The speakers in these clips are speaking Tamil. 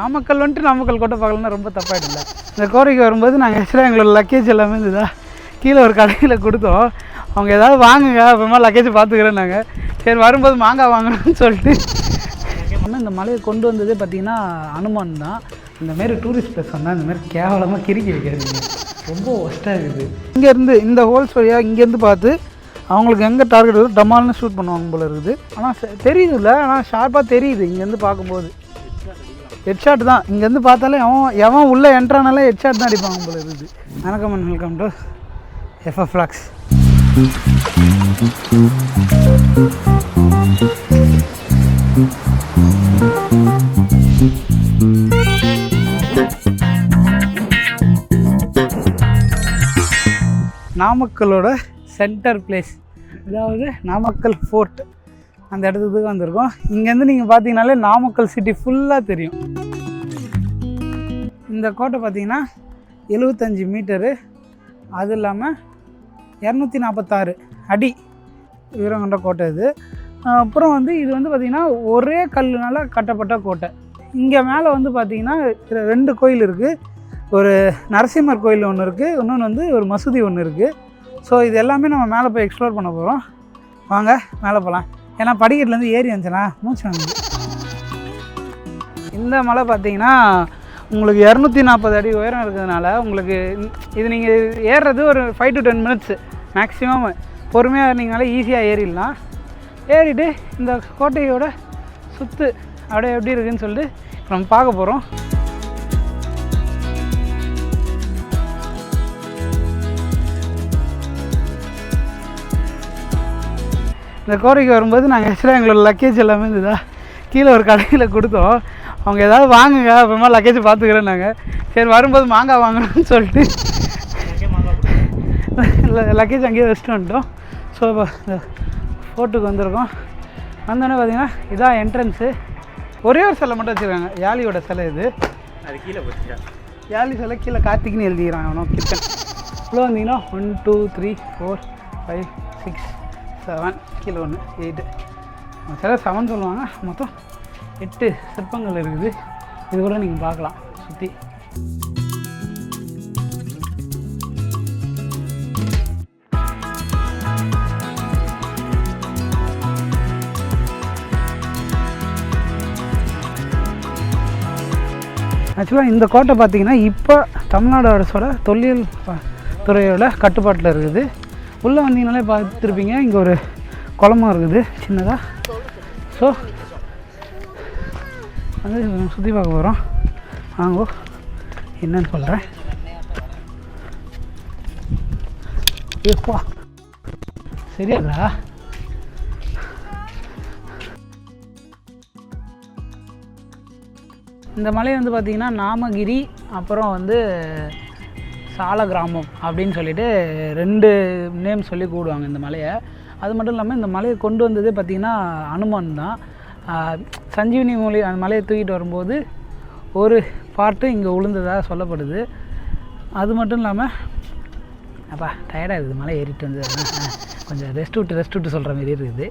நாமக்கல் வந்துட்டு நாமக்கல் கோட்டை பார்க்கலன்னா ரொம்ப தப்பாயிடும்ல. இந்த கோட்டைக்கு வரும்போது நாங்கள் ஆக்சுவலாக எங்களோட லக்கேஜ் எல்லாமே இருந்ததா கீழே ஒரு கடையில் கொடுத்தோம். அவங்க ஏதாவது வாங்குங்க, அப்புறமா லக்கேஜ் பார்த்துக்கிறேன். நாங்கள் சரி வரும்போது மாங்காய் வாங்கணும்னு சொல்லிட்டு இந்த மலையை கொண்டு வந்ததே பார்த்திங்கன்னா அனுமான் தான். இந்தமாரி டூரிஸ்ட் பிளேஸ் வந்தால் இந்தமாரி கேவலமாக கிறுக்கி வைக்காதீங்க, ரொம்ப ஒஸ்ட்டாக இருக்குது. இங்கேருந்து இந்த ஹோல்ஸ் வழியாக இங்கேருந்து பார்த்து அவங்களுக்கு எங்கே டார்கெட் வருது டமால்னு ஷூட் பண்ணுவாங்க போல இருக்குது. ஆனால் தெரியுது இல்லை, ஆனால் ஷார்ப்பாக தெரியுது இங்கேருந்து பார்க்கும்போது. ஹெட்ஷாட் தான் இங்கேருந்து பார்த்தாலே எவன் உள்ளே என்ட்ரானாலே ஹெட்ஷாட் தான் அடிப்பாங்க போல இருக்குது. வணக்கம் and welcome to FF Vlogs. நாமக்கலோட சென்டர் பிளேஸ், அதாவது நாமக்கல் ஃபோர்ட், அந்த இடத்துக்கு தான் வந்திருக்கோம். இங்கேருந்து நீங்கள் பார்த்தீங்கனாலே நாமக்கல் சிட்டி ஃபுல்லாக தெரியும். இந்த கோட்டை பார்த்தீங்கன்னா 75 மீட்டரு, அது இல்லாமல் 246 அடி உயரம் கொண்ட கோட்டை இது. அப்புறம் இது பார்த்திங்கன்னா ஒரே கல்லுனால் கட்டப்பட்ட கோட்டை. இங்கே மேலே பார்த்திங்கன்னா 2 கோயில் இருக்குது. ஒரு நரசிம்மர் கோயில் ஒன்று இருக்குது, இன்னொன்று ஒரு மசூதி ஒன்று இருக்குது. ஸோ இது எல்லாமே நம்ம மேலே போய் எக்ஸ்ப்ளோர் பண்ண போகிறோம். வாங்க மேலே போகலாம். ஏன்னா படிக்கட்டுலேருந்து ஏறி வந்துச்சுன்னா மூச்சு வாங்குது. இந்த மலை பார்த்திங்கன்னா உங்களுக்கு 240 அடி உயரம் இருக்கிறதுனால உங்களுக்கு இது நீங்கள் ஏறுறது ஒரு 5 to 10 minutes மேக்ஸிமம். பொறுமையாக இருந்தீங்கனாலே ஈஸியாக ஏறிடலாம். ஏறிட்டு இந்த கோட்டையோட சுற்று அப்படியே எப்படி இருக்குதுன்னு சொல்லிட்டு நம்ம பார்க்க போகிறோம். இந்த கோட்டைக்கு வரும்போது நாங்கள் ஆக்சுவலாக எங்களோட லக்கேஜ் எல்லாமே இருந்ததா கீழே ஒரு கடையில் கொடுத்தோம். அவங்க ஏதாவது வாங்குங்க, அப்புறமா லக்கேஜ் பார்த்துக்கிறேன். நாங்கள் சரி வரும்போது மாங்காய் வாங்கணும்னு சொல்லிட்டு லக்கேஜ் அங்கேயே வச்சுட்டு வந்துட்டோம். ஸோ இப்போ இந்த ஃபோர்ட்டுக்கு வந்திருக்கோம். வந்தோடனே பார்த்திங்கன்னா இதான் என்ட்ரன்ஸு. ஒரே ஒரு சிலை மட்டும் வச்சுருக்காங்க, யாழியோட சிலை இது. அது கீழே போச்சுக்கா, யாழி சிலை கீழே கார்த்திக்னு எழுதிக்கிறாங்க. அவனும் கிச்சன் இவ்வளோ வந்தீங்கன்னா 1 2 3 4 5 6 7 கீழே 1 8 சில 7 சொல்லுவாங்க. மொத்தம் 8 சிற்பங்கள் இருக்குது. இது கூட நீங்கள் பார்க்கலாம் சுற்றி. ஆக்சுவலாக இந்த கோட்டை பார்த்திங்கன்னா இப்போ தமிழ்நாடு அரசோட தொல்லியல் துறையோட கட்டுப்பாட்டில் இருக்குது. உள்ளே வந்தீங்கனாலே பார்த்துருப்பீங்க, இங்கே ஒரு குளமும் இருக்குது சின்னதாக. ஸோ சுற்றி பார்க்க போகிறோம். வாங்கோ என்னன்னு சொல்கிறேன். எப்பா சரியாங்களா? இந்த மலை பார்த்திங்கன்னா நாமகிரி அப்புறம் சால கிராமம் அப்படின்னு சொல்லிட்டு 2 நேம் சொல்லி கூடுவாங்க இந்த மலையை. அது மட்டும் இல்லாமல் இந்த மலையை கொண்டு வந்ததே பார்த்திங்கன்னா அனுமான் தான். சஞ்சீவினி மூலி அந்த மலையை தூக்கிட்டு வரும்போது ஒரு பார்ட்டு இங்கே விழுந்ததாக சொல்லப்படுது. அது மட்டும் இல்லாமல் அப்பா டயர்டாக இருக்குது, மலை ஏறிட்டு கொஞ்சம் ரெஸ்ட் விட்டு சொல்கிற மாரி இருக்குது.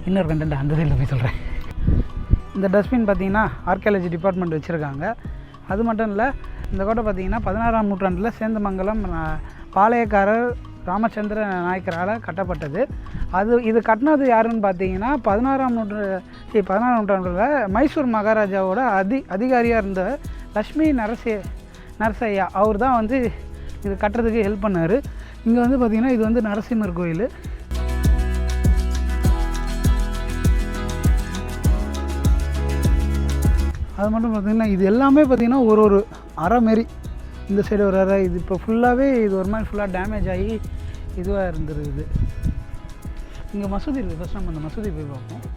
இன்னொரு கண்டென்ட் அந்த சைடில் போய் சொல்கிறேன். இந்த டஸ்ட்பின் பார்த்திங்கன்னா ஆர்கியாலஜி டிபார்ட்மெண்ட் வச்சுருக்காங்க. அது மட்டும் இல்லை, இந்த கோட்டை பார்த்திங்கன்னா 16ஆம் நூற்றாண்டில் சேந்தமங்கலம் பாளையக்காரர் ராமச்சந்திர நாயக்கரால் கட்டப்பட்டது. இது கட்டினது யாருன்னு பார்த்தீங்கன்னா 16ஆம் நூற்றாண்டில் மைசூர் மகாராஜாவோட அதிகாரியாக இருந்த லக்ஷ்மி நரசையா அவர் தான் இது கட்டுறதுக்கு ஹெல்ப் பண்ணார். இங்கே பார்த்திங்கன்னா இது நரசிம்மர் கோயில். அது மட்டும் பார்த்திங்கன்னா இது எல்லாமே பார்த்திங்கன்னா ஒரு அறை மாரி, இந்த சைடு ஒரு அறை. இது இப்போ ஃபுல்லாகவே இது ஒரு மாதிரி ஃபுல்லாக டேமேஜ் ஆகி இதுவாக இருந்துருக்குது. இங்கே மசூதி இருக்குது. ஃபஸ்ட் நம்ம அந்த மசூதி போய் பார்ப்போம்.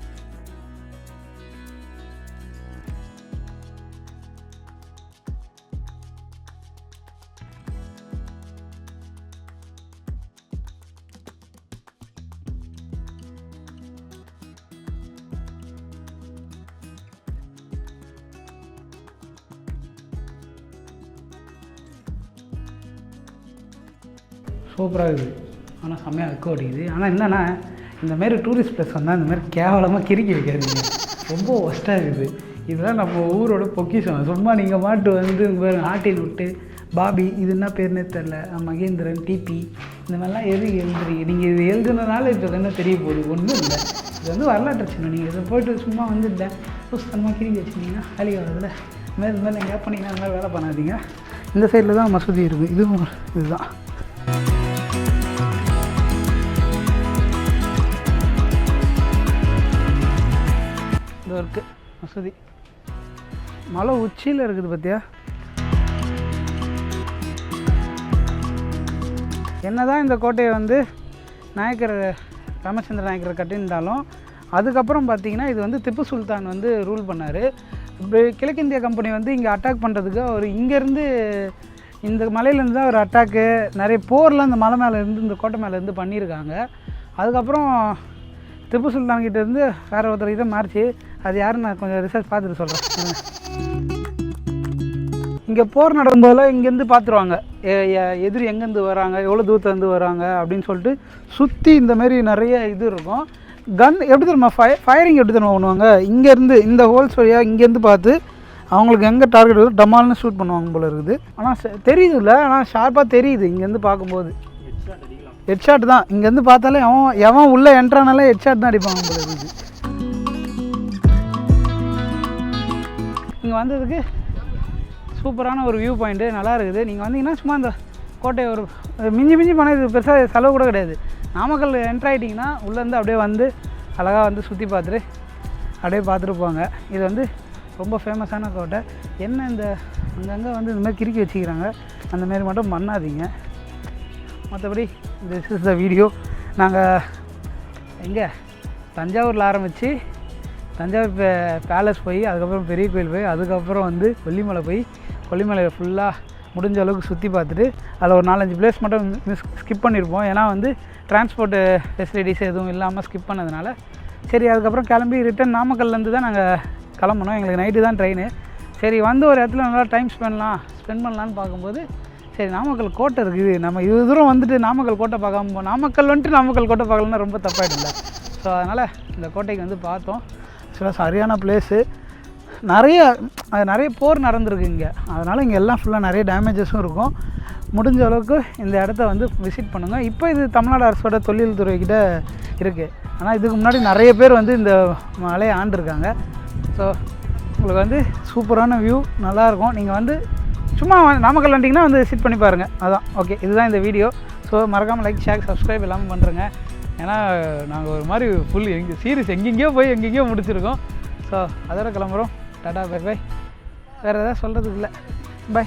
சூப்பராக இருக்குது, ஆனால் செம்மையாக வெக்க ஓடிக்குது. ஆனால் என்னென்னா இந்தமாரி டூரிஸ்ட் பிளேஸ் வந்தால் இந்தமாரி கேவலமாக கிறுக்கி வைக்காதீங்க, ரொம்ப ஒஸ்ட்டாக இருக்குது. இதெல்லாம் நம்ம ஊரோட பொக்கிஷம். சும்மா நீங்கள் மாட்டு வந்து ஆட்டின் விட்டு பாபி இது என்ன பேருன்னே தெரில, மகேந்திரன், டிபி இந்த மாதிரிலாம் எதுக்கு எழுதுறீங்க? நீங்கள் இது எழுதுனதுனால இப்போ என்ன தெரிய போகுது? ஒன்றும் இல்லை, இது வந்து வரலாற்று சின்னம். நீங்கள் இதை போய்ட்டு சும்மா வந்து இல்லை புஸ்தகமாக கிரிக்கி வச்சுருந்தீங்கன்னா வேலைக்கு வரதில்ல. இது மாதிரி நீங்கள் பண்ணிங்கன்னா அந்த மாதிரி வேலை பண்ணாதீங்க. இந்த சைடில் தான் மசூதி இருக்குது. இதுதான் இது இருக்குது மசூதி. மலை உச்சியில் இருக்குது பார்த்தியா? என்னதான் இந்த கோட்டையை வந்து நாயக்கர் ராமச்சந்திர நாயக்கர் கட்டியிருந்தாலும் அதுக்கப்புறம் பார்த்திங்கன்னா இது வந்து திப்பு சுல்தான் வந்து ரூல் பண்ணார். இப்போ கிழக்கிந்திய கம்பெனி வந்து இங்கே அட்டாக் பண்ணுறதுக்கு அவர் இங்கேருந்து இந்த மலையிலேருந்து தான் ஒரு அட்டாக்கு நிறைய போர்லாம் இந்த மலை மேலேருந்து இந்த கோட்டை மேலேருந்து பண்ணியிருக்காங்க. அதுக்கப்புறம் திப்பு சுல்தான்கிட்டேருந்து வேறு ஒருத்தர்கிட்ட மாறிச்சு. அது யாருன்னு நான் கொஞ்சம் ரிசர்ச் பார்த்துட்டு சொல்கிறேன். இங்கே போர் நடக்கும்போதெல்லாம் இங்கேருந்து பார்த்துருவாங்க எதிரி எங்கேருந்து வராங்க, எவ்வளோ தூரத்துலேருந்து வராங்க அப்படின்னு சொல்லிட்டு சுற்றி இந்தமாரி நிறைய இது இருக்கும். கன் எப்படி தெரியுமா ஃபயரிங் எப்படி தெரியுமா பண்ணுவாங்க? இங்கேருந்து இந்த ஹோல்ஸ் வழியாக இங்கேருந்து பார்த்து அவங்களுக்கு எங்கே டார்கெட் வருது டமால்னு ஷூட் பண்ணுவாங்க போல இருக்குது. ஆனால் தெரியுது இல்லை, ஆனால் ஷார்ப்பாக தெரியுது இங்கேருந்து பார்க்கும்போது. ஹெட்ஷாட் தான் இங்கேருந்து பார்த்தாலே எவன் உள்ளே என்ட்ரானாலே ஹெட்ஷாட் தான் அடிப்பாங்க போல இருக்குது. இங்கே வந்ததுக்கு சூப்பரான ஒரு வியூ பாயிண்ட்டு, நல்லா இருக்குது. நீங்கள் வந்தீங்கன்னா சும்மா இந்த கோட்டையை ஒரு மிஞ்சி போனால் இது பெருசாக செலவு கூட கிடையாது. நாமக்கல் என்ட்ராயிட்டிங்கன்னா உள்ளேருந்து அப்படியே வந்து அழகாக வந்து சுற்றி பார்த்துட்டு அப்படியே பார்த்துட்டு போவாங்க. இது வந்து ரொம்ப ஃபேமஸான கோட்டை. என்ன இந்த அங்கங்கே வந்து இந்தமாதிரி கிறுக்கி வச்சுக்கிறாங்க, அந்தமாரி மட்டும் பண்ணாதீங்க. மற்றபடி திஸ் இஸ் த வீடியோ. நாங்கள் எங்கே தஞ்சாவூரில் ஆரம்பித்து தஞ்சாவூர் பேலஸ் போய் அதுக்கப்புறம் பெரிய கோயில் போய் அதுக்கப்புறம் வந்து கொல்லிமலை போய் கொல்லிமலையை ஃபுல்லாக முடிஞ்ச அளவுக்கு சுற்றி பார்த்துட்டு அதில் ஒரு 4-5 பிளேஸ் மட்டும் ஸ்கிப் பண்ணியிருப்போம். ஏன்னா வந்து டிரான்ஸ்போர்ட்டு ஃபெசிலிட்டிஸ் எதுவும் இல்லாமல் ஸ்கிப் பண்ணதுனால சரி. அதுக்கப்புறம் கிளம்பி ரிட்டன் நாமக்கல்லேருந்து தான் நாங்கள் கிளம்பணும். எங்களுக்கு நைட்டு தான் ட்ரெயின். சரி வந்து ஒரு இடத்துல நல்லா டைம் ஸ்பெண்ட் பண்ணலான்னு பார்க்கும்போது சரி நாமக்கல் கோட்டை இருக்குது, நம்ம இது தூரம் வந்துட்டு நாமக்கல் கோட்டை பார்க்காம நாமக்கல் வந்துட்டு நாமக்கல் கோட்டை பார்க்கலன்னா ரொம்ப தப்பாயிடும்ல. ஸோ அதனால் இந்த கோட்டைக்கு வந்து பார்த்தோம். சரியான பிளேஸு. நிறைய போர் நடந்திருக்கு இங்கே. அதனால் இங்கே எல்லாம் ஃபுல்லாக நிறைய டேமேஜஸும் இருக்கும். முடிஞ்ச அளவுக்கு இந்த இடத்த வந்து விசிட் பண்ணுங்கள். இப்போ இது தமிழ்நாடு அரசோட தொழில்துறைக்கிட்ட இருக்குது. ஆனால் இதுக்கு முன்னாடி நிறைய பேர் வந்து இந்த மலையை ஆண்டிருக்காங்க. ஸோ உங்களுக்கு வந்து சூப்பரான வியூ நல்லாயிருக்கும். நீங்கள் வந்து சும்மா நாமக்கல் வந்துட்டிங்கன்னா வந்து விசிட் பண்ணி பாருங்கள். அதான் ஓகே. இதுதான் இந்த வீடியோ. ஸோ மறக்காமல் லைக், ஷேர், சப்ஸ்கிரைப் எல்லாமே பண்ணுறேங்க. ஏன்னா நாங்கள் ஒரு மாதிரி ஃபுல் சீரிஸ் எங்கெங்கேயோ போய் எங்கெங்கேயோ முடிச்சிருக்கோம். ஸோ அதோட கிளம்புறோம். Tata, bye bye. வேறு எதாவது சொல்கிறதுக்கு இல்லை. பை.